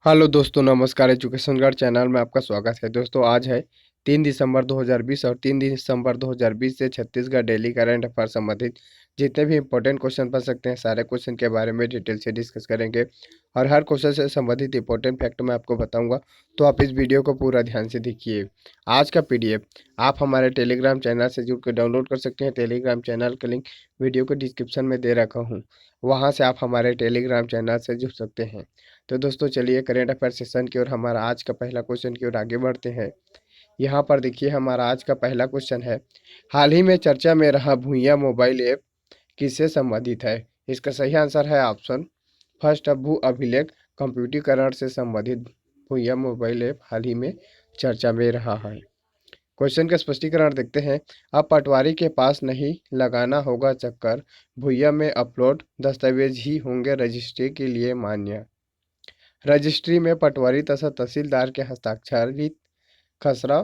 Hello दोस्तों, नमस्कार। Education guard channel में आपका स्वागत है। दोस्तों, आज है 3 दिसंबर 2020 और 3 दिसंबर 2020 से छत्तीसगढ़ डेली करंट अफेयर संबंधित जितने भी इंपॉर्टेंट क्वेश्चन बन सकते हैं, सारे क्वेश्चन के बारे में डिटेल से डिस्कस करेंगे और हर क्वेश्चन से संबंधित इंपॉर्टेंट फैक्ट मैं आपको बताऊंगा। तो आप इस वीडियो को पूरा ध्यान से देखिए। आज का पीडीएफ आप हमारे टेलीग्राम चैनल से जुड़ कर डाउनलोड कर सकते हैं। टेलीग्राम चैनल का लिंक वीडियो को डिस्क्रिप्शन में दे रखा हूँ, वहाँ से आप हमारे टेलीग्राम चैनल से जुड़ सकते हैं। तो दोस्तों, चलिए करेंट अफेयर सेशन की ओर हमारा आज का पहला क्वेश्चन की ओर आगे बढ़ते हैं। यहाँ पर देखिए, हमारा आज का पहला क्वेश्चन है, हाल ही में चर्चा में रहा भूइया मोबाइल ऐप किससे संबंधित है? इसका सही आंसर है ऑप्शन फर्स्ट, भू अभिलेख कंप्यूटरीकरण से संबंधित भूइया मोबाइल ऐप हाल ही में चर्चा में रहा है। क्वेश्चन का स्पष्टीकरण देखते हैं। अब पटवारी के पास नहीं लगाना होगा चक्कर, भूइया में अपलोड दस्तावेज ही होंगे रजिस्ट्री के लिए मान्य। रजिस्ट्री में पटवारी तथा तहसीलदार के हस्ताक्षरित खसरा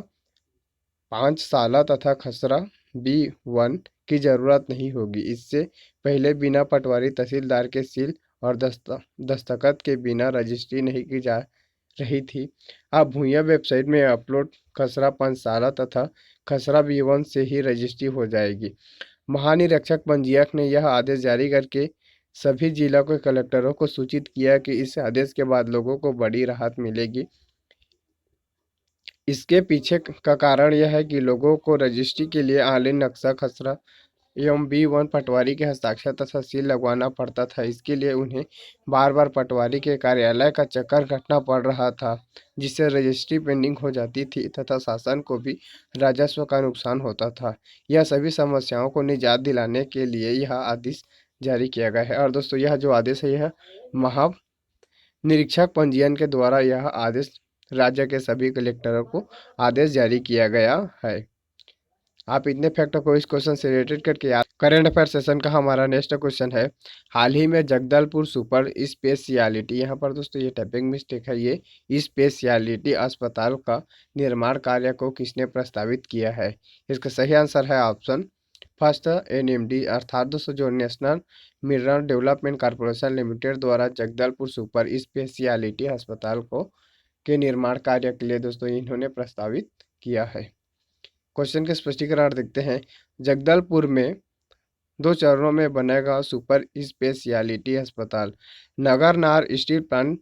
5 साला तथा खसरा B1 की जरूरत नहीं होगी। इससे पहले बिना पटवारी तहसीलदार के सील और दस्तखत के बिना रजिस्ट्री नहीं की जा रही थी। अब भूइया वेबसाइट में अपलोड खसरा 5 साला तथा खसरा B1 से ही रजिस्ट्री हो जाएगी। महानिरीक्षक पंजीयक ने यह आदेश जारी करके सभी जिला के कलेक्टरों को सूचित किया कि इस आदेश के बाद लोगों को बड़ी राहत मिलेगी। इसके पीछे का कारण यह है कि लोगों को रजिस्ट्री के लिए ऑनलाइन नक्शा खसरा एवं B1 पटवारी के हस्ताक्षर तथा सील लगवाना पड़ता था। इसके लिए उन्हें बार बार पटवारी के कार्यालय का चक्कर काटना पड़ रहा था, जिससे रजिस्ट्री पेंडिंग हो जाती थी तथा शासन को भी राजस्व का नुकसान होता था। यह सभी समस्याओं को निजात दिलाने के लिए यह आदेश जारी किया गया है। और दोस्तों, यह जो आदेश है, यह महानिरीक्षक पंजीयन के द्वारा यह आदेश राज्य के सभी कलेक्टरों को आदेश जारी किया गया है। आप इतने फैक्टों को इस क्वेश्चन से रिलेटेड करके याद। करंट अफेयर सेशन का हमारा नेक्स्ट क्वेश्चन है, हाल ही में जगदलपुर सुपर स्पेशलिटी, यहाँ पर दोस्तों ये टाइपिंग मिस्टेक है, ये स्पेशलिटी अस्पताल का निर्माण कार्य को किसने प्रस्तावित किया है? इसका सही आंसर है ऑप्शन फर्स्ट, NMD, अर्थात दोस्तों जो national mineral development corporation limited द्वारा जगदलपुर सुपर स्पेशलिटी अस्पताल को के निर्माण कार्य के लिए दोस्तों इन्होंने प्रस्तावित किया है। क्वेश्चन के स्पष्टीकरण देखते हैं। जगदलपुर में 2 चरणों में बनेगा सुपर स्पेशलिटी अस्पताल। नगर नार स्टील प्लांट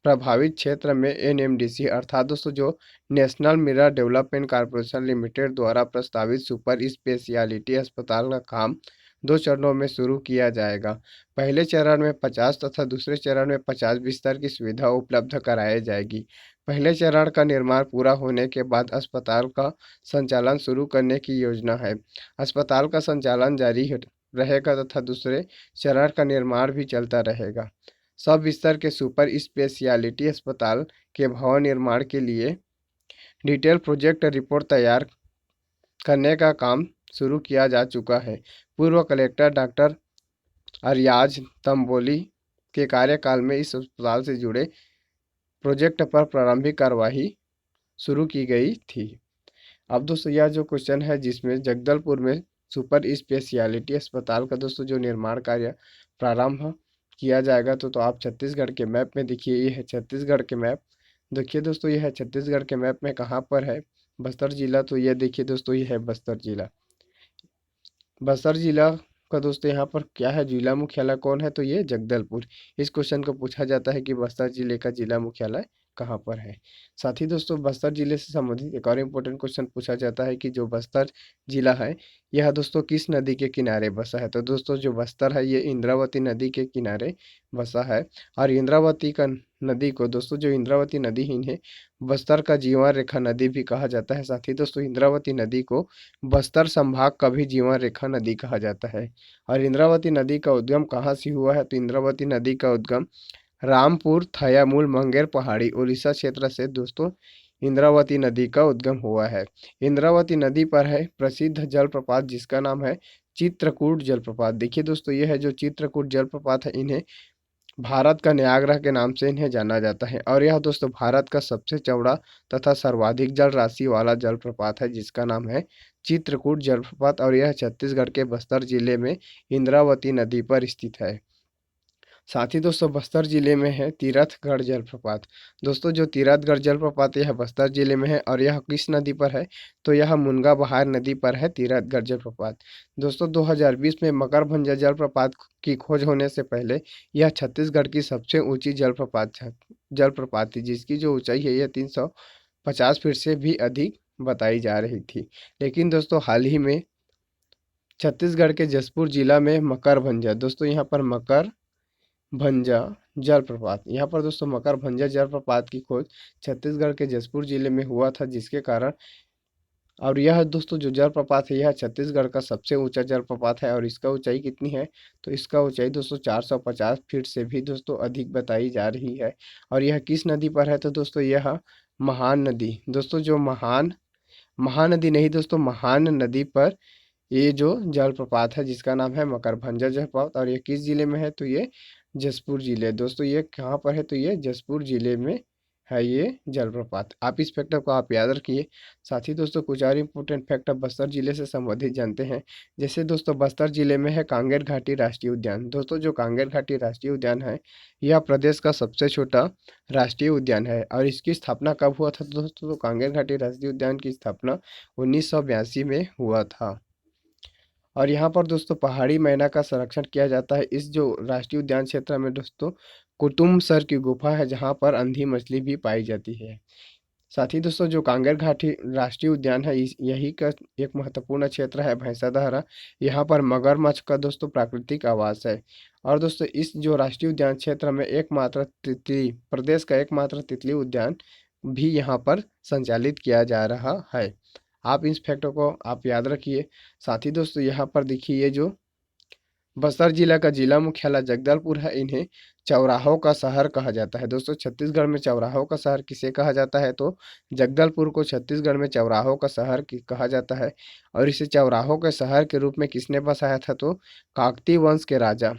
प्रभावित क्षेत्र में NMDC, अर्थात दोस्तों जो national mineral development corporation limited द्वारा प्रस्तावित सुपर स्पेशलिटी अस्पताल का काम 2 चरणों में शुरू किया जाएगा। पहले चरण में 50 तथा दूसरे चरण में 50 बिस्तर की सुविधा उपलब्ध कराई जाएगी। पहले चरण का निर्माण पूरा होने के बाद अस्पताल का संचालन शुरू करने की योजना है। अस्पताल का संचालन जारी रहेगा तथा दूसरे चरण का निर्माण भी चलता रहेगा। सब बिस्तर के सुपर स्पेशलिटी अस्पताल के भवन निर्माण के लिए डिटेल प्रोजेक्ट रिपोर्ट तैयार करने का काम शुरू किया जा चुका है। पूर्व कलेक्टर डॉक्टर अरियाज तंबोली के कार्यकाल में इस अस्पताल से जुड़े प्रोजेक्ट पर प्रारंभिक कार्यवाही शुरू की गई थी। अब दोस्तों, यह जो क्वेश्चन है जिसमें जगदलपुर में सुपर स्पेशलिटी अस्पताल का दोस्तों जो निर्माण कार्य प्रारंभ किया जाएगा, तो आप छत्तीसगढ़ के मैप में देखिए, ये है छत्तीसगढ़ के मैप। देखिए दोस्तों, यह है छत्तीसगढ़ के मैप में कहाँ पर है बस्तर जिला, तो ये देखिए दोस्तों, ये है बस्तर जिला। बस्तर जिला का दोस्तों यहाँ पर क्या है, जिला मुख्यालय कौन है, तो ये जगदलपुर। इस क्वेश्चन को पूछा जाता है कि बस्तर जिले का जिला मुख्यालय कहाँ पर है। साथ ही दोस्तों, बस्तर जिले से संबंधित एक और इम्पोर्टेंट क्वेश्चन पूछा जाता है कि जो बस्तर जिला है, यह दोस्तों किस नदी के किनारे बसा है? तो दोस्तों जो बस्तर है, ये इंद्रावती नदी के किनारे बसा है। और इंद्रावती का नदी को दोस्तों, जो इंद्रावती नदी ही है, बस्तर का जीवन रेखा नदी भी कहा जाता है। साथ ही दोस्तों, इंद्रावती नदी को बस्तर संभाग का भी जीवन रेखा नदी कहा जाता है। और इंद्रावती नदी का उद्गम कहाँ से हुआ है? तो इंद्रावती नदी का उद्गम रामपुर, थयामूल, मुंगेर पहाड़ी, उड़ीसा क्षेत्र से दोस्तों इंद्रावती नदी का उद्गम हुआ है। इंद्रावती नदी पर है प्रसिद्ध जलप्रपात जिसका नाम है चित्रकूट जलप्रपात। देखिए दोस्तों, यह है जो चित्रकूट जलप्रपात है, इन्हें भारत का न्यायाग्रह के नाम से इन्हें जाना जाता है। और यह दोस्तों भारत का सबसे चौड़ा तथा सर्वाधिक जल राशि वाला जलप्रपात है जिसका नाम है चित्रकूट जलप्रपात, और यह छत्तीसगढ़ के बस्तर जिले में इंद्रावती नदी पर स्थित है। साथ ही दोस्तों बस्तर जिले में है तीरथगढ़ जलप्रपात। दोस्तों जो तीरथगढ़ जलप्रपात यह बस्तर जिले में है और यह किस नदी पर है, तो यह मुनगा बहार नदी पर है तीरथगढ़ जलप्रपात। दोस्तों 2020 में मकरभंजा जलप्रपात की खोज होने से पहले यह छत्तीसगढ़ की सबसे ऊंची जलप्रपात थी, जिसकी जो ऊंचाई है यह 350 फीट से भी अधिक बताई जा रही थी। लेकिन दोस्तों हाल ही में छत्तीसगढ़ के जसपुर जिला में मकरभंजा, दोस्तों यहाँ पर मकरभंजा जलप्रपात, यहाँ पर दोस्तों मकरभंजा जलप्रपात की खोज छत्तीसगढ़ के जसपुर जिले में हुआ था, जिसके कारण और यह दोस्तों जो जलप्रपात है यह छत्तीसगढ़ का सबसे ऊंचा जलप्रपात है। और इसका ऊंचाई कितनी है, तो इसका ऊंचाई दोस्तों 450 फीट से भी दोस्तों अधिक बताई जा रही है। और यह किस नदी पर है, तो दोस्तों यह महान नदी, दोस्तों जो महानदी नहीं दोस्तों महान नदी पर ये जो जलप्रपात है जिसका नाम है मकरभंजा जलप्रपात, और ये किस जिले में है, तो ये जसपुर जिले। दोस्तों ये कहाँ पर है, तो ये जसपुर जिले में है ये जलप्रपात। आप इस फैक्टर को आप याद रखिए। साथ ही दोस्तों कुछ और इम्पोर्टेंट फैक्टर बस्तर जिले से संबंधित जानते हैं। जैसे दोस्तों बस्तर जिले में है कांगेर घाटी राष्ट्रीय उद्यान। दोस्तों जो कांगेर घाटी राष्ट्रीय उद्यान है यह प्रदेश का सबसे छोटा राष्ट्रीय उद्यान है। और इसकी स्थापना कब हुआ था, तो दोस्तों तो कांगेर घाटी राष्ट्रीय उद्यान की स्थापना 1982 में हुआ था। और यहाँ पर दोस्तों पहाड़ी मैना का संरक्षण किया जाता है। इस जो राष्ट्रीय उद्यान क्षेत्र में दोस्तों कुतुम सर की गुफा है जहाँ पर अंधी मछली भी पाई जाती है। साथ ही दोस्तों जो कांगेर घाटी राष्ट्रीय उद्यान है यही का एक महत्वपूर्ण क्षेत्र है भैंसादहरा। यहाँ पर मगरमच्छ का दोस्तों प्राकृतिक आवास है। और दोस्तों इस जो राष्ट्रीय उद्यान क्षेत्र में एकमात्र तितली प्रदेश का एकमात्र तितली उद्यान भी यहाँ पर संचालित किया जा रहा है। आप इस फैक्टों को आप याद रखिए। साथ ही दोस्तों यहाँ पर देखिए ये जो बस्तर जिला का जिला मुख्यालय जगदलपुर है, इन्हें चौराहों का शहर कहा जाता है। दोस्तों छत्तीसगढ़ में चौराहों का शहर किसे कहा जाता है, तो जगदलपुर को छत्तीसगढ़ में चौराहों का शहर कहा जाता है। और इसे चौराहों के शहर के रूप में किसने बसाया था, तो काकतीय वंश के राजा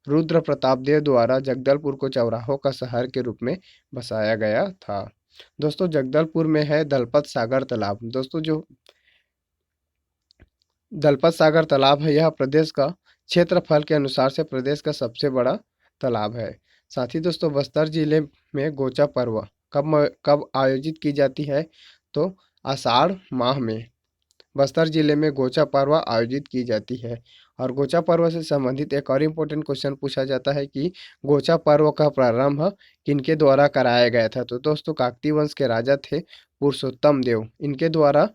रुद्र प्रताप देव द्वारा जगदलपुर को चौराहों का शहर के रूप में बसाया गया था। दोस्तों जगदलपुर में है दलपत सागर तालाब। दोस्तों जो दलपत सागर तालाब है यह प्रदेश का क्षेत्रफल के अनुसार से प्रदेश का सबसे बड़ा तालाब है। साथ ही दोस्तों बस्तर जिले में गोचा पर्व कब आयोजित की जाती है, तो आषाढ़ माह में बस्तर जिले में गोचा पर्व आयोजित की जाती है। और गोचा पर्व से संबंधित एक और इम्पोर्टेंट क्वेश्चन पूछा जाता है कि गोचा पर्व का प्रारंभ किनके द्वारा कराया गया था, तो दोस्तों काकतीय वंश के राजा थे पुरुषोत्तम देव, इनके द्वारा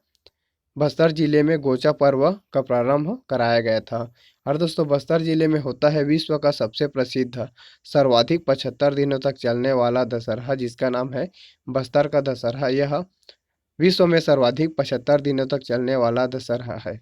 बस्तर जिले में गोचा पर्व का प्रारंभ कराया गया था। और दोस्तों बस्तर जिले में होता है विश्व का सबसे प्रसिद्ध सर्वाधिक 75 दिनों तक चलने वाला दशहरा, जिसका नाम है बस्तर का दशहरा। यह विश्व में सर्वाधिक 75 दिनों तक चलने वाला दशहरा है।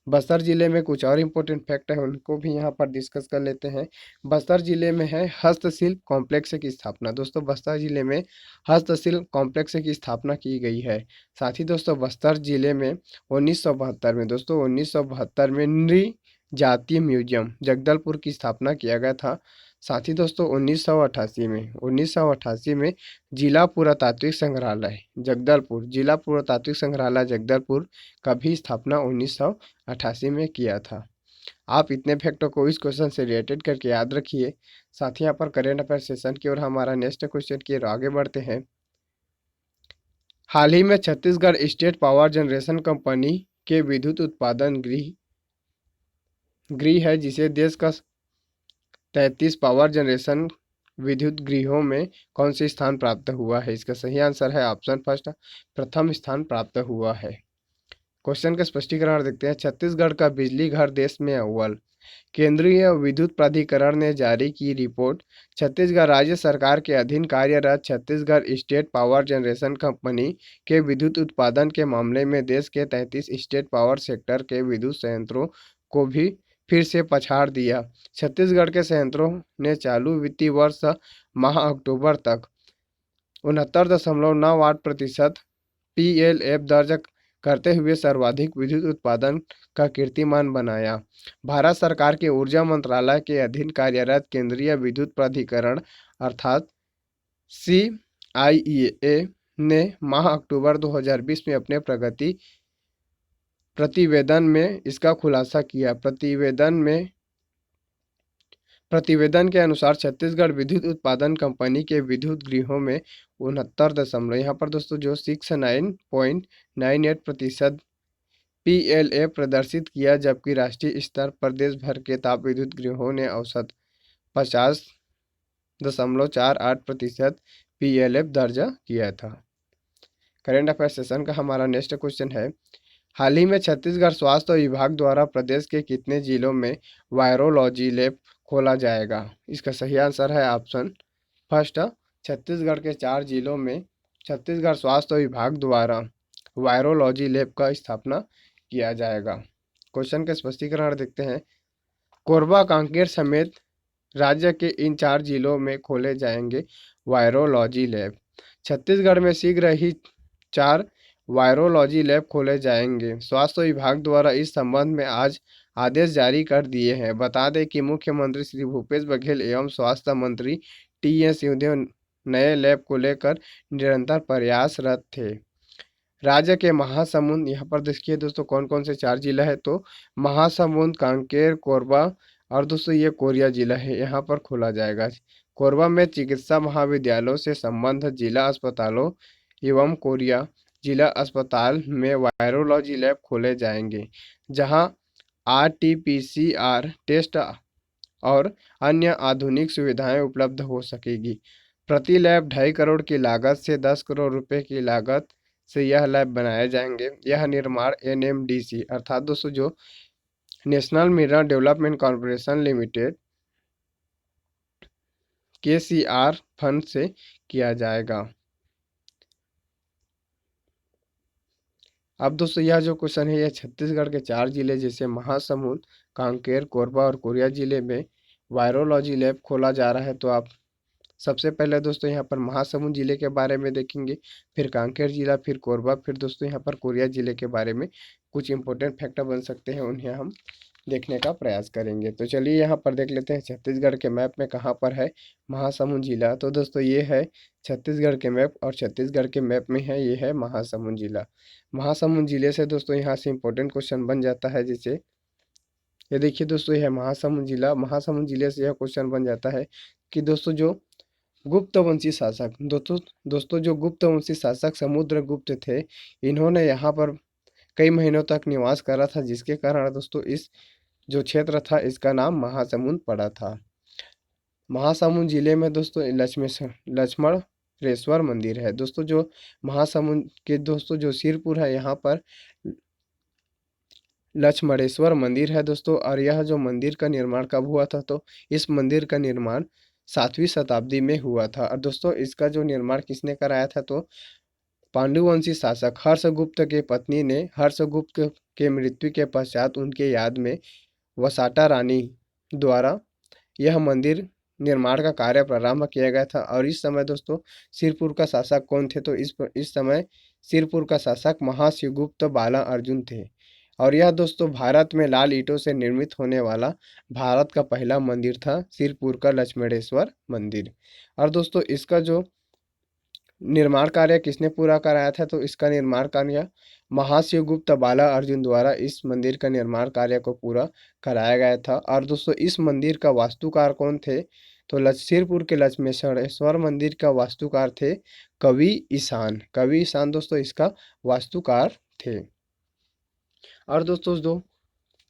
बस्तर जिले में कुछ और इम्पोर्टेंट फैक्ट है उनको भी यहाँ पर डिस्कस कर लेते हैं। बस्तर जिले में है हस्तशिल्प कॉम्प्लेक्स की स्थापना। दोस्तों बस्तर जिले में हस्तशिल्प कॉम्प्लेक्स की स्थापना की गई है। साथ ही दोस्तों बस्तर जिले में 1972 में दोस्तों 1972 में नृ जातीय म्यूजियम जगदलपुर की स्थापना किया गया था। साथ ही दोस्तों 1988 में जिला पुरातात्विक संग्रहालय जगदलपुर जिला पुरातात्विक संग्रहालय जगदलपुर का भी स्थापना 1988 में किया था। आप इतने फैक्टों को इस क्वेश्चन से रिलेटेड करके याद रखिए। साथ ही यहाँ पर करेंट अफेयर सेशन की ओर हमारा नेक्स्ट क्वेश्चन की ओर आगे बढ़ते हैं। हाल ही में Chhattisgarh state power generation company के विद्युत उत्पादन गृह है जिसे देश का 33 पावर जनरेशन विद्युत गृहों में कौन से स्थान प्राप्त हुआ है। इसका सही आंसर है ऑप्शन फर्स्ट, प्रथम स्थान प्राप्त हुआ है। क्वेश्चन का स्पष्टीकरण देखते हैं। छत्तीसगढ़ का बिजली घर देश में अव्वल। केंद्रीय विद्युत प्राधिकरण ने जारी की रिपोर्ट। छत्तीसगढ़ राज्य सरकार के अधीन कार्यरत Chhattisgarh state power generation company के विद्युत उत्पादन के मामले में देश के 33 स्टेट पावर सेक्टर के विद्युत संयंत्रों को भी फिर से पछाड़ दिया। छत्तीसगढ़ के संयंत्रों ने चालू वित्तीय वर्ष माह अक्टूबर तक 69.98% PLF दर्ज करते हुए सर्वाधिक विद्युत उत्पादन का कीर्तिमान बनाया। भारत सरकार के ऊर्जा मंत्रालय के अधीन कार्यरत केंद्रीय विद्युत प्राधिकरण अर्थात CIEA ने माह अक्टूबर 2020 में अपने प्रगति प्रतिवेदन में इसका खुलासा किया। प्रतिवेदन में प्रतिवेदन के अनुसार छत्तीसगढ़ विद्युत उत्पादन कंपनी के विद्युत गृहों में 69 यहाँ पर दोस्तों जो 69.98% PLA प्रदर्शित किया, जबकि राष्ट्रीय स्तर पर देश भर के ताप विद्युत गृहों ने औसत 50.48% PLF दर्ज किया था। करेंट अफेयर सेशन का हमारा नेक्स्ट क्वेश्चन है, हाल ही में छत्तीसगढ़ स्वास्थ्य विभाग द्वारा प्रदेश के कितने जिलों में वायरोलॉजी लैब खोला जाएगा? इसका सही आंसर है ऑप्शन फर्स्ट, छत्तीसगढ़ के 4 जिलों में छत्तीसगढ़ स्वास्थ्य विभाग द्वारा वायरोलॉजी लैब का स्थापना किया जाएगा। क्वेश्चन का स्पष्टीकरण देखते हैं। कोरबा, कांकेर समेत राज्य के इन 4 जिलों में खोले जाएंगे वायरोलॉजी लैब। छत्तीसगढ़ में शीघ्र ही 4 वायरोलॉजी लैब खोले जाएंगे। स्वास्थ्य विभाग द्वारा इस संबंध में आज आदेश जारी कर दिए हैं। बता दें कि मुख्यमंत्री श्री भूपेश बघेल एवं स्वास्थ्य मंत्री TS सिंहदेव नए लैब को लेकर निरंतर प्रयासरत थे। राज्य के महासमुंद, यहाँ पर देखिए दोस्तों कौन कौन से 4 जिला है, तो महासमुंद, कांकेर, कोरबा और दोस्तों ये कोरिया जिला है, यहाँ पर खोला जाएगा। कोरबा में चिकित्सा महाविद्यालयों से संबंधित जिला अस्पतालों एवं कोरिया जिला अस्पताल में वायरोलॉजी लैब खोले जाएंगे, जहां RT-PCR टेस्ट और अन्य आधुनिक सुविधाएं उपलब्ध हो सकेगी। प्रति लैब 2.5 करोड़ की लागत से 10 करोड़ रुपए की लागत से यह लैब बनाए जाएंगे। यह निर्माण NMDC अर्थात दोस्तों जो national mineral development corporation limited KCR fund से किया जाएगा। अब दोस्तों यह जो क्वेश्चन है, यह छत्तीसगढ़ के 4 जिले जैसे महासमुंद, कांकेर, कोरबा और कोरिया जिले में वायरोलॉजी लैब खोला जा रहा है। तो आप सबसे पहले दोस्तों यहाँ पर महासमुंद जिले के बारे में देखेंगे, फिर कांकेर जिला, फिर कोरबा, फिर दोस्तों यहाँ पर कोरिया जिले के बारे में कुछ इंपॉर्टेंट फैक्टर बन सकते हैं, उन्हें हम देखने का प्रयास करेंगे। तो चलिए यहाँ पर देख लेते हैं छत्तीसगढ़ के मैप में कहाँ पर है महासमुंद जिला। तो दोस्तों ये है छत्तीसगढ़ के मैप, और छत्तीसगढ़ के मैप में है ये है महासमुंद जिला। महासमुंद जिले से दोस्तों यहाँ से इंपॉर्टेंट क्वेश्चन बन जाता है, जैसे ये देखिए दोस्तों ये है महासमुंद जिला। महासमुंद जिले से यह क्वेश्चन बन जाता है कि दोस्तों जो गुप्तवंशी शासक दोस्तों जो गुप्तवंशी शासक समुद्रगुप्त थे, इन्होंने यहाँ पर कई महीनों तक निवास करा था, जिसके कारण दोस्तों इस जो क्षेत्र था इसका नाम महासमुंद पड़ा था। महासमुंद जिले में दोस्तों लक्ष्मणेश्वर मंदिर है। दोस्तों जो महासमुंद के दोस्तों जो सिरपुर है, यहाँ पर लक्ष्मणेश्वर मंदिर है दोस्तों। और यह जो मंदिर का निर्माण कब हुआ था, तो इस मंदिर का निर्माण 7वीं शताब्दी में हुआ था। और दोस्तों इसका जो निर्माण किसने कराया था, तो पांडुवंशी शासक हर्षगुप्त के पत्नी ने हर्षगुप्त के मृत्यु के पश्चात उनके याद में वसाटा रानी द्वारा यह मंदिर निर्माण का कार्य प्रारंभ किया गया था। और इस समय दोस्तों सिरपुर का शासक कौन थे, तो इस समय सिरपुर का शासक महाशिवगुप्त बाला अर्जुन थे। और यह दोस्तों भारत में लाल ईंटों से निर्मित होने वाला भारत का पहला मंदिर था, सिरपुर का लक्ष्मणेश्वर मंदिर। और दोस्तों इसका जो निर्माण कार्य किसने पूरा कराया था, तो इसका निर्माण कार्य महाशिवगुप्त बाला अर्जुन द्वारा इस मंदिर का निर्माण कार्य को पूरा कराया गया था। और दोस्तों इस मंदिर का वास्तुकार कौन थे, तो सिरपुर के लक्ष्मणेश्वर मंदिर का वास्तुकार थे कवि ईशान दोस्तों इसका वास्तुकार थे। और दोस्तों जो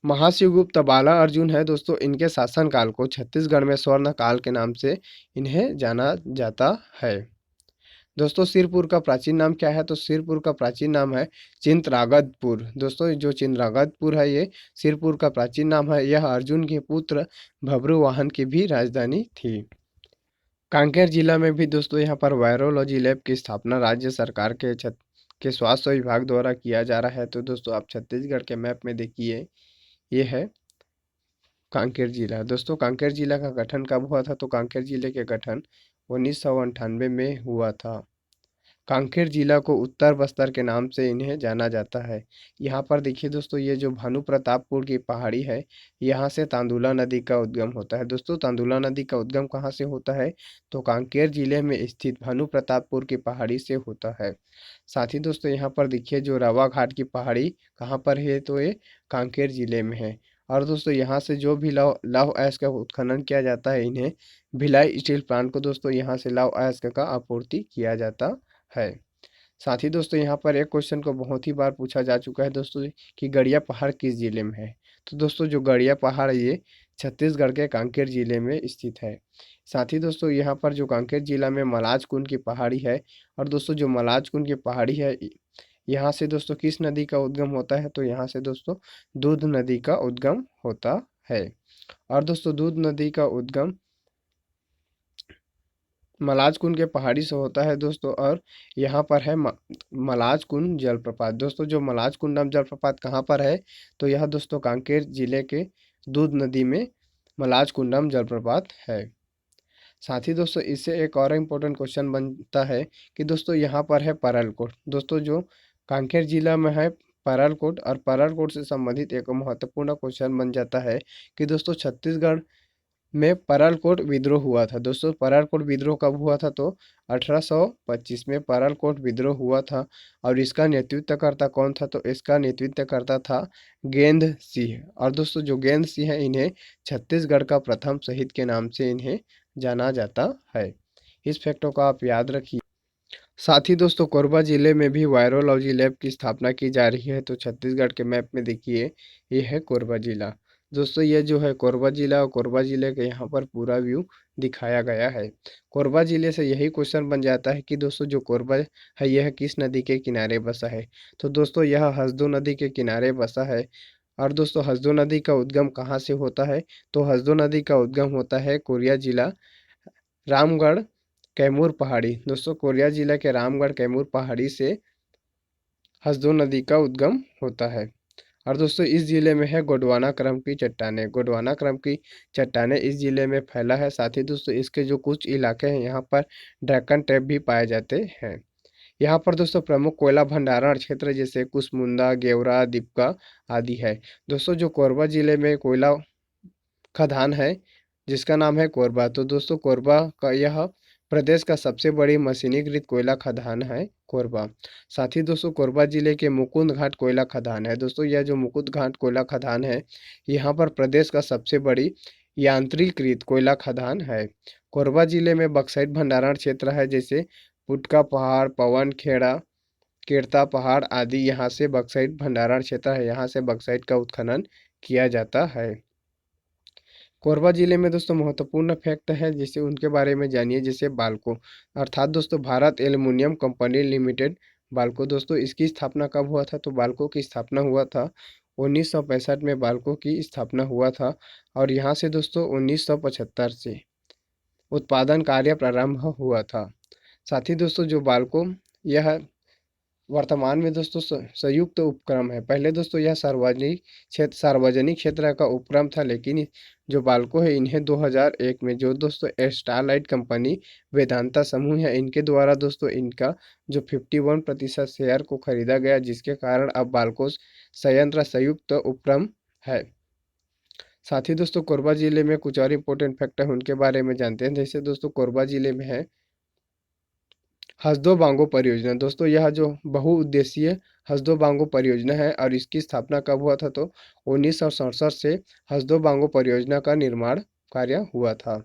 महाशिवगुप्त बाला अर्जुन है दोस्तों, इनके शासनकाल को छत्तीसगढ़ में स्वर्ण काल के नाम से इन्हें जाना जाता है। दोस्तों सिरपुर का प्राचीन नाम क्या है, तो सिरपुर का प्राचीन नाम है चिंतरागतपुर। दोस्तों जो चिंतरागतपुर है ये सिरपुर का प्राचीन नाम है। यह अर्जुन के पुत्र भब्रुवाहन की भी राजधानी थी। कांकेर जिला में भी दोस्तों यहाँ पर वायरोलॉजी लैब की स्थापना राज्य सरकार के स्वास्थ्य विभाग द्वारा किया जा रहा है। तो दोस्तों आप छत्तीसगढ़ के मैप में देखिए, ये है कांकेर जिला। दोस्तों कांकेर जिला का गठन कब हुआ था, तो कांकेर जिले के गठन 1998 में हुआ था। कांकेर जिला को उत्तर बस्तर के नाम से इन्हें जाना जाता है। यहाँ पर देखिए दोस्तों ये जो भानु प्रतापपुर की पहाड़ी है, यहाँ से तांदुला नदी का उद्गम होता है। दोस्तों तांदुला नदी का उद्गम कहाँ से होता है, तो कांकेर जिले में स्थित भानु प्रतापपुर की पहाड़ी से होता है। साथ ही दोस्तों यहाँ पर देखिए जो रवा घाट की पहाड़ी कहाँ पर है, तो ये कांकेर जिले में है। और दोस्तों यहाँ से जो भी लौह अयस्क का उत्खनन किया जाता है, इन्हें भिलाई स्टील प्लांट को दोस्तों यहाँ से लौह अयस्क का आपूर्ति किया जाता है। साथ ही दोस्तों यहाँ पर एक क्वेश्चन को बहुत ही बार पूछा जा चुका है दोस्तों कि गड़िया पहाड़ किस जिले में है। तो दोस्तों जो गड़िया पहाड़ है ये छत्तीसगढ़ के कांकेर जिले में स्थित है। साथ ही दोस्तों यहाँ पर जो कांकेर जिला में मलाज कुंड की पहाड़ी है, और दोस्तों जो मलाज कुंड की पहाड़ी है, यहाँ से दोस्तों किस नदी का उद्गम होता है, तो यहाँ से दोस्तों दूध नदी का उद्गम होता है। और दोस्तों दूध नदी का उद्गम मलाज कुंड के पहाड़ी से होता है दोस्तों। और यहाँ पर है मलाज कुंड जलप्रपात। दोस्तों जो मलाज कुंडम जलप्रपात कहाँ पर है, तो यह दोस्तों कांकेर जिले के दूध नदी में मलाज कुंडम जलप्रपात है। साथ ही दोस्तों इससे एक और इम्पोर्टेंट क्वेश्चन बनता है कि दोस्तों यहाँ पर है परलकोट। दोस्तों जो कांकेर जिला में है परलकोट, और परलकोट से संबंधित एक महत्वपूर्ण क्वेश्चन बन जाता है कि दोस्तों छत्तीसगढ़ में परलकोट विद्रोह हुआ था। दोस्तों परलकोट विद्रोह कब हुआ था, तो 1825 में परलकोट विद्रोह हुआ था। और इसका नेतृत्वकर्ता कौन था, तो इसका नेतृत्वकर्ता था गेंद सिंह। और दोस्तों जो गेंद सिंह है, इन्हें छत्तीसगढ़ का प्रथम शहीद के नाम से इन्हें जाना जाता है। इस फैक्टों को आप याद रखिए। साथ ही दोस्तों कोरबा जिले में भी वायरोलॉजी लैब की स्थापना की जा रही है। तो छत्तीसगढ़ के मैप में देखिए, ये है कोरबा जिला। दोस्तों ये जो है कोरबा जिला, और कोरबा जिले के यहाँ पर पूरा व्यू दिखाया गया है। कोरबा जिले से यही क्वेश्चन बन जाता है कि दोस्तों जो कोरबा है यह किस नदी के किनारे बसा है। तो दोस्तों यह हसदो नदी के किनारे बसा है। और दोस्तों हसदो नदी का उद्गम कहाँ से होता है, तो हसदो नदी का उद्गम होता है कोरिया जिला रामगढ़ कैमूर पहाड़ी। दोस्तों कोरिया जिला के रामगढ़ कैमूर पहाड़ी से हसदो नदी का उद्गम होता है। और दोस्तों इस जिले में है गोंडवाना क्रम की चट्टानें। गोंडवाना क्रम की चट्टानें इस जिले में फैला है। साथ ही दोस्तों इसके जो कुछ इलाके हैं यहाँ पर ड्रैगन ट्रैप भी पाए जाते हैं। यहाँ पर दोस्तों प्रमुख कोयला भंडारण क्षेत्र जैसे कुसमुंदा, गेवरा, दीपका आदि है। दोस्तों जो कोरबा जिले में कोयला खदान है जिसका नाम है कोरबा। तो दोस्तों कोरबा का यह प्रदेश का सबसे बड़ी मशीनीकृत कोयला खदान है कोरबा। साथ ही दोस्तों कोरबा जिले के मुकुंद घाट कोयला खदान है। दोस्तों यह जो मुकुंद घाट कोयला खदान है, यहाँ पर प्रदेश का सबसे बड़ी यांत्रिकृत कोयला खदान है। कोरबा जिले में बक्साइट भंडारण क्षेत्र है जैसे पुटका पहाड़, पवन खेड़ा, केरता पहाड़ आदि। यहाँ से बक्साइट भंडारण क्षेत्र है, यहाँ से बक्साइट का उत्खनन किया जाता है। कोरबा जिले में दोस्तों महत्वपूर्ण फैक्ट है जिसे उनके बारे में जानिए, जैसे बाल्को, अर्थात दोस्तों Bharat aluminium company limited Balco. दोस्तों इसकी स्थापना कब हुआ था, तो बाल्को की स्थापना हुआ था 1965 में बाल्को की स्थापना हुआ था। और यहाँ से दोस्तों 1975 से उत्पादन कार्य प्रारंभ हुआ था। साथ ही दोस्तों जो बाल्को यह वर्तमान में दोस्तों संयुक्त उपक्रम है। पहले दोस्तों यह सार्वजनिक क्षेत्र का उपक्रम था, लेकिन जो बाल्को है इन्हें 2001 में जो दोस्तों स्टारलाइट कंपनी वेदांता समूह है इनके द्वारा दोस्तों इनका जो 51% शेयर को खरीदा गया, जिसके कारण अब बाल्को संयंत्र संयुक्त उपक्रम है। साथ ही दोस्तों कोरबा जिले में कुछ और इम्पोर्टेंट फैक्ट है उनके बारे में जानते हैं। जैसे दोस्तों कोरबा जिले में है हसदो बांगो परियोजना। दोस्तों यह जो बहुउद्देशीय हसदो बांगो परियोजना है, और इसकी स्थापना कब हुआ था, तो 1967 से हसदो बांगो परियोजना का निर्माण कार्य हुआ था।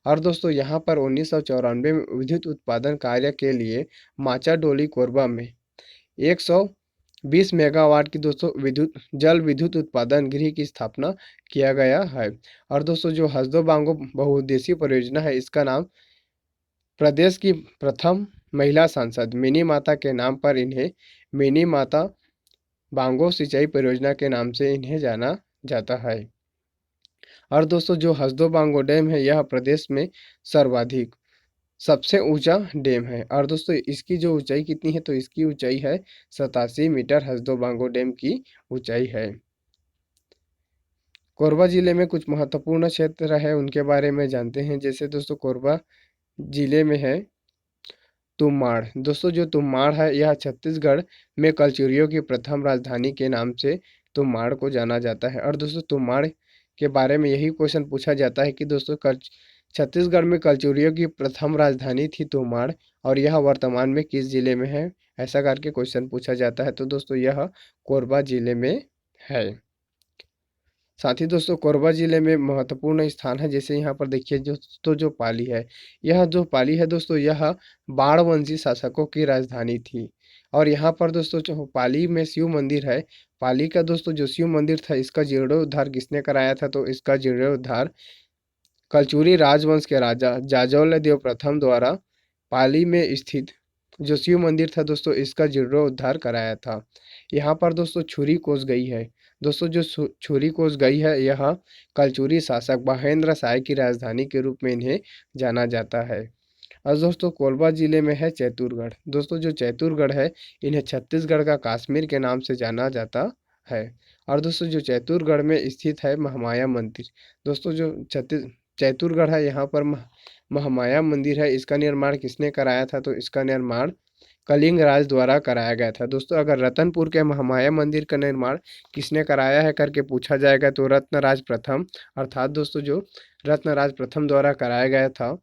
और दोस्तों यहाँ पर 1994 में विद्युत उत्पादन कार्य के लिए माचा डोली कोरबा में 120 मेगावाट की दोस्तों जल विद्युत उत्पादन गृह की स्थापना किया गया है। और दोस्तों जो हसदो बांगो बहुउद्देशीय परियोजना है, इसका नाम प्रदेश की प्रथम महिला सांसद मिनी माता के नाम पर इन्हें मिनी माता बांगो सिंचाई परियोजना के नाम से इन्हें जाना जाता है। और दोस्तों जो हसदो बांगो डैम है यह प्रदेश में सर्वाधिक सबसे ऊंचा डैम है। और दोस्तों इसकी जो ऊंचाई कितनी है, तो इसकी ऊंचाई है 87 मीटर हसदो बांगो डैम की ऊंचाई है। कोरबा जिले में कुछ महत्वपूर्ण क्षेत्र है उनके बारे में जानते हैं। जैसे दोस्तों कोरबा जिले में है तुमाड़। दोस्तों जो तुमाड़ है यह छत्तीसगढ़ में कलचुरियों की प्रथम राजधानी के नाम से तुमाड़ को जाना जाता है। और दोस्तों तुमाड़ के बारे में यही क्वेश्चन पूछा जाता है कि दोस्तों छत्तीसगढ़ में कलचुरियों की प्रथम राजधानी थी तुमाड़, और यह वर्तमान में किस जिले में है, ऐसा करके क्वेश्चन पूछा जाता है। तो दोस्तों यह कोरबा जिले में है। साथ ही दोस्तों कोरबा ज़िले में महत्वपूर्ण स्थान है, जैसे यहाँ पर देखिए जो पाली है, यह जो पाली है दोस्तों, यह बाणवंशी शासकों की राजधानी थी। और यहाँ पर दोस्तों जो पाली में शिव मंदिर है, पाली का दोस्तों जो शिव मंदिर था, इसका जीर्णोद्धार किसने कराया था? तो इसका जीर्णोद्धार कलचुरी राजवंश के राजा जाजौल देव प्रथम द्वारा पाली में स्थित जो शिव मंदिर था दोस्तों, इसका जीर्णोद्धार कराया था। यहाँ पर दोस्तों छुरी कोस गई है। दोस्तों जो छुरी कोस गई है, यह कलचुरी शासक महेंद्र शाह की राजधानी के रूप में इन्हें जाना जाता है। और दोस्तों कोरबा जिले में है चैतुरगढ़। दोस्तों जो चैतुरगढ़ है, इन्हें छत्तीसगढ़ का कश्मीर के नाम से जाना जाता है। और दोस्तों जो चैतुरगढ़ में स्थित है महामाया मंदिर। दोस्तों जो चैतुरगढ़ है, यहाँ पर महामाया मंदिर है, इसका निर्माण किसने कराया था? तो इसका निर्माण कलिंग राज द्वारा कराया गया था। दोस्तों अगर रतनपुर के महामाया मंदिर का निर्माण किसने कराया है करके पूछा जाएगा, तो रत्नराज प्रथम, अर्थात दोस्तों जो रत्नराज प्रथम द्वारा कराया गया था।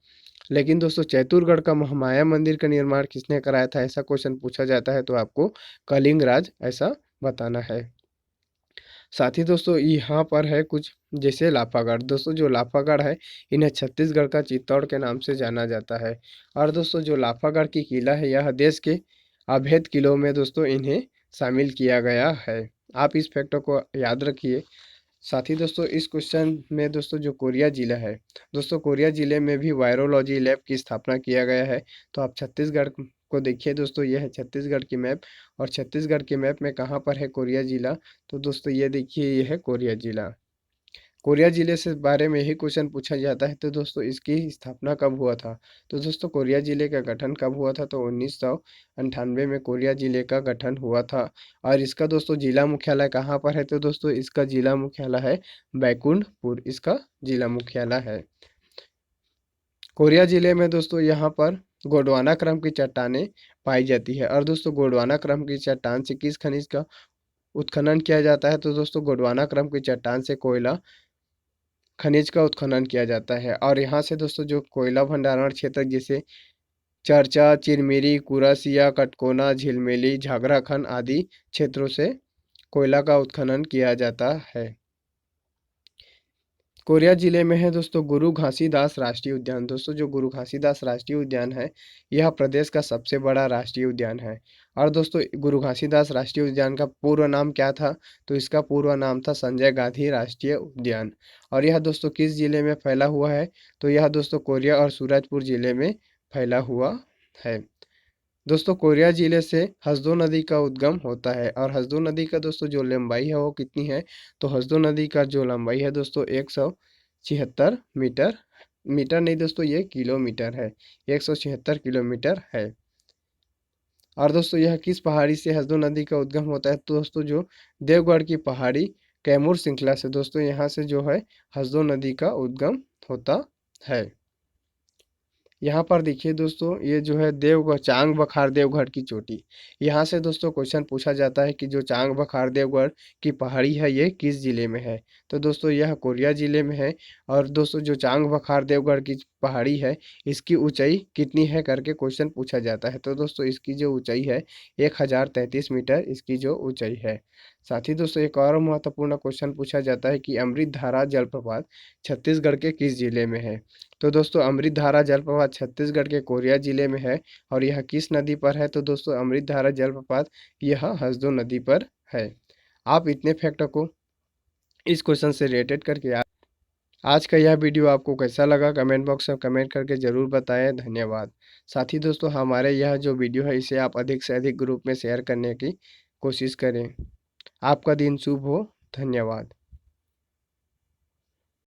लेकिन दोस्तों चैतुरगढ़ का महामाया मंदिर का निर्माण किसने कराया था, ऐसा क्वेश्चन पूछा जाता है तो आपको कलिंग राज ऐसा बताना है। साथ ही दोस्तों यहाँ पर है कुछ जैसे लाफागढ़। दोस्तों जो लाफागढ़ है, इन्हें छत्तीसगढ़ का चित्तौड़ के नाम से जाना जाता है। और दोस्तों जो लाफागढ़ की किला है, यह देश के अभेद किलों में दोस्तों इन्हें शामिल किया गया है। आप इस फैक्टर को याद रखिए। साथ ही दोस्तों इस क्वेश्चन में दोस्तों जो कोरिया जिला है, दोस्तों कोरिया जिले में भी वायरोलॉजी लैब की स्थापना किया गया है। तो आप छत्तीसगढ़ को देखिए दोस्तों, यह है छत्तीसगढ़ की मैप। और छत्तीसगढ़ की मैप में कहाँ पर है कोरिया जिला? तो दोस्तों ये देखिए, ये है कोरिया जिला। कोरिया जिले से बारे में यही क्वेश्चन पूछा जाता है। तो दोस्तों इसकी स्थापना कब हुआ था? तो दोस्तों कोरिया जिले का गठन कब हुआ था? तो 1998 में कोरिया जिले का गठन हुआ था। और इसका दोस्तों जिला मुख्यालय कहाँ पर है? तो दोस्तों इसका जिला मुख्यालय है बैकुंठपुर, इसका जिला मुख्यालय है। कोरिया जिले में दोस्तों यहाँ पर गोंडवाना क्रम की चट्टानें पाई जाती है। और दोस्तों गोंडवाना क्रम की चट्टान से किस खनिज का उत्खनन किया जाता है? तो दोस्तों गोंडवाना क्रम की चट्टान से कोयला खनिज का उत्खनन किया जाता है। और यहाँ से दोस्तों जो कोयला भंडारण क्षेत्र जैसे चरचा, चिरमिरी, कुरासिया, कटकोना, झिलमिली, झागराखंड आदि क्षेत्रों से कोयला का उत्खनन किया जाता है। कोरिया जिले में है दोस्तों गुरु घासीदास राष्ट्रीय उद्यान। दोस्तों जो गुरु घासीदास राष्ट्रीय उद्यान है, यह प्रदेश का सबसे बड़ा राष्ट्रीय उद्यान है। और दोस्तों गुरु घासीदास राष्ट्रीय उद्यान का पूर्व नाम क्या था? तो इसका पूर्व नाम था संजय गांधी राष्ट्रीय उद्यान। और यह दोस्तों किस जिले में फैला हुआ है? तो यह दोस्तों कोरिया और सूरजपुर जिले में फैला हुआ है। दोस्तों कोरिया जिले से हसदो नदी का उद्गम होता है। और हसदो नदी का दोस्तों जो लंबाई है वो कितनी है? तो हसदो नदी का जो लंबाई है दोस्तों 176 मीटर, मीटर नहीं दोस्तों, ये किलोमीटर है। 176 किलोमीटर है। और दोस्तों यह किस पहाड़ी से हसदो नदी का उद्गम होता है? तो दोस्तों जो देवगढ़ की पहाड़ी कैमूर श्रृंखला से दोस्तों यहाँ से जो है हसदो नदी का उद्गम होता है। यहाँ पर देखिए दोस्तों, ये जो है देवगढ़ चांग बखार देवगढ़ की चोटी। यहाँ से दोस्तों क्वेश्चन पूछा जाता है कि जो चांग बखार देवगढ़ की पहाड़ी है, ये किस जिले में है? तो दोस्तों यह कोरिया जिले में है। और दोस्तों जो चांग बखार देवगढ़ की पहाड़ी है, इसकी ऊंचाई कितनी है करके क्वेश्चन पूछा जाता है। तो दोस्तों इसकी जो ऊंचाई है 1033 मीटर इसकी जो ऊंचाई है। साथ ही दोस्तों एक और महत्वपूर्ण क्वेश्चन पूछा जाता है कि अमृतधारा जलप्रपात छत्तीसगढ़ के किस जिले में है? तो दोस्तों अमृतधारा जलप्रपात छत्तीसगढ़ के कोरिया जिले में है। और यह किस नदी पर है? तो दोस्तों अमृतधारा जलप्रपात यह हसदो नदी पर है। आप इतने फैक्ट को इस क्वेश्चन से रिलेटेड करके आज का यह वीडियो आपको कैसा लगा कमेंट बॉक्स में कमेंट करके ज़रूर बताएं। धन्यवाद। साथ ही दोस्तों हमारे यह जो वीडियो है, इसे आप अधिक से अधिक ग्रुप में शेयर करने की कोशिश करें। आपका दिन शुभ हो। धन्यवाद।